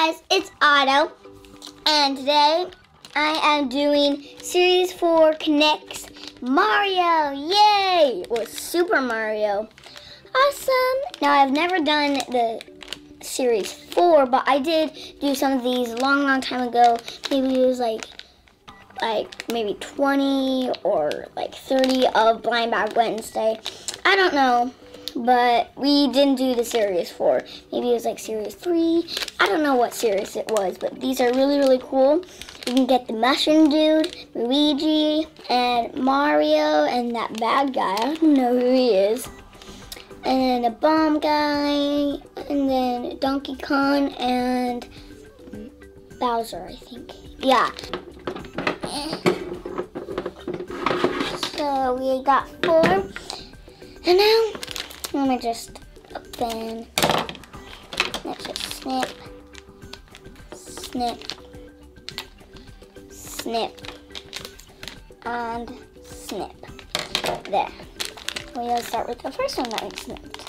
guys, it's Otto, and today I am doing Series 4 Connects Mario, yay! Well, Super Mario. Awesome! Now, I've never done the Series 4, but I did do some of these a long time ago. Maybe it was like maybe 20 or like 30 of Blind Bag Wednesday. I don't know. But we didn't do the Series 4. Maybe it was like Series 3. I don't know what series it was, but these are really cool. You can get the Mushroom Dude, Luigi, and Mario, and that bad guy. I don't know who he is. And then a bomb guy, and then Donkey Kong, and Bowser, I think. Yeah. So we got 4. And now, let me just open. Let's just snip, snip, snip, and snip. There. We're going to start with the first one that we snipped.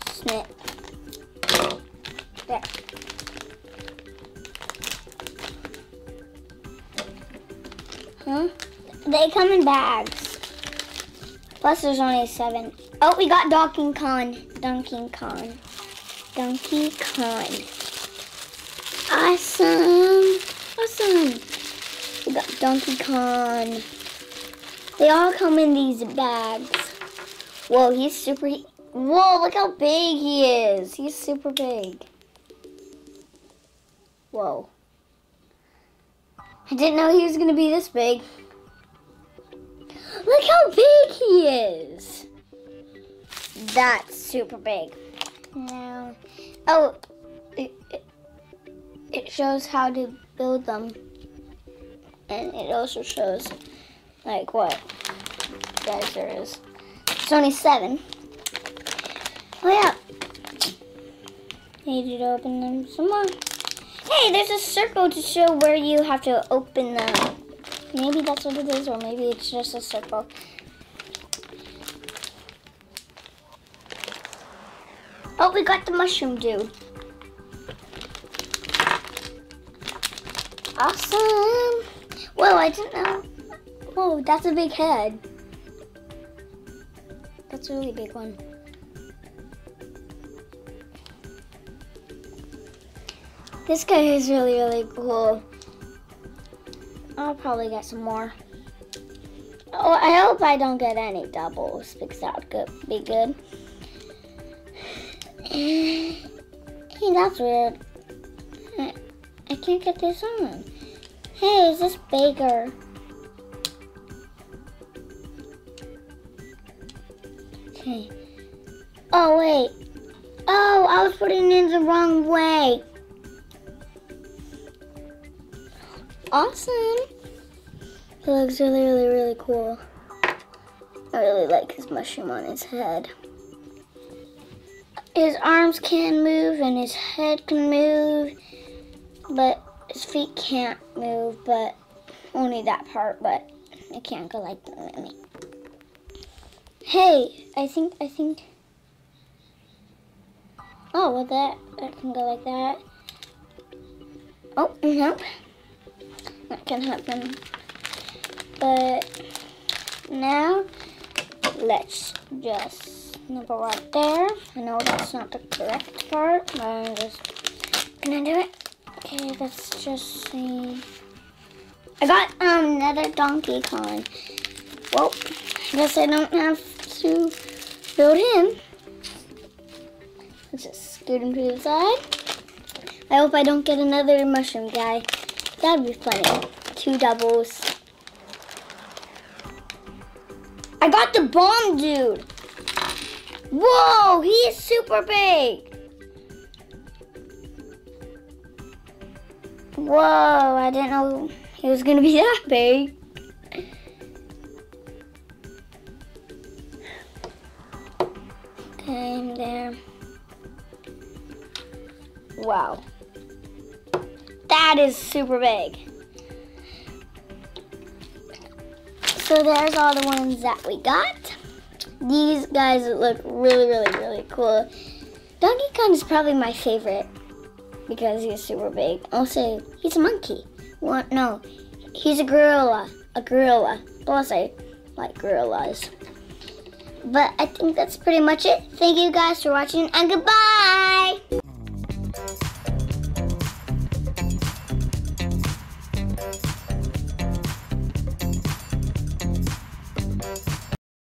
Snip. There. Huh? They come in bags. Plus there's only 7. Oh, we got Donkey Kong. Donkey Kong. Donkey Kong. Awesome. Awesome. We got Donkey Kong. They all come in these bags. Whoa, he's super... Whoa, look how big he is. He's super big. Whoa. I didn't know he was going to be this big. Look how big he is. That's super big. Now, oh, it shows how to build them. And it also shows, like, what guys there is. It's only 7. Oh, yeah. Need you to open them some more. Hey, there's a circle to show where you have to open them. Maybe that's what it is, or maybe it's just a circle. Oh, we got the Mushroom Dude. Awesome. Whoa, I didn't know. Whoa, that's a big head. That's a really big one. This guy is really cool. I'll probably get some more. Oh, I hope I don't get any doubles because that would be good. Hey, that's weird. I can't get this on. Hey, is this bigger? Okay. Oh, wait. Oh, I was putting it in the wrong way. Awesome. He looks really cool. I really like his mushroom on his head. His arms can move and his head can move, but his feet can't move, but only that part, but it can't go like that. Hey, I think. Oh, well that can go like that. Oh, nope. That can happen. But now, let's just snip it right there. I know that's not the correct part, but I'm just gonna do it. Okay, let's just see. I got another Donkey Kong. Well, I guess I don't have to build him. Let's just scoot him to the side. I hope I don't get another mushroom guy. That'd be funny. 2 doubles. I got the bomb dude. Whoa, he is super big. Whoa, I didn't know he was gonna be that big. Okay, there. Wow. That is super big. So there's all the ones that we got. These guys look really, really, really cool. Donkey Kong is probably my favorite because he's super big. Also, he's a monkey. Well, no, he's a gorilla. Plus, I like gorillas. But I think that's pretty much it. Thank you guys for watching, and goodbye!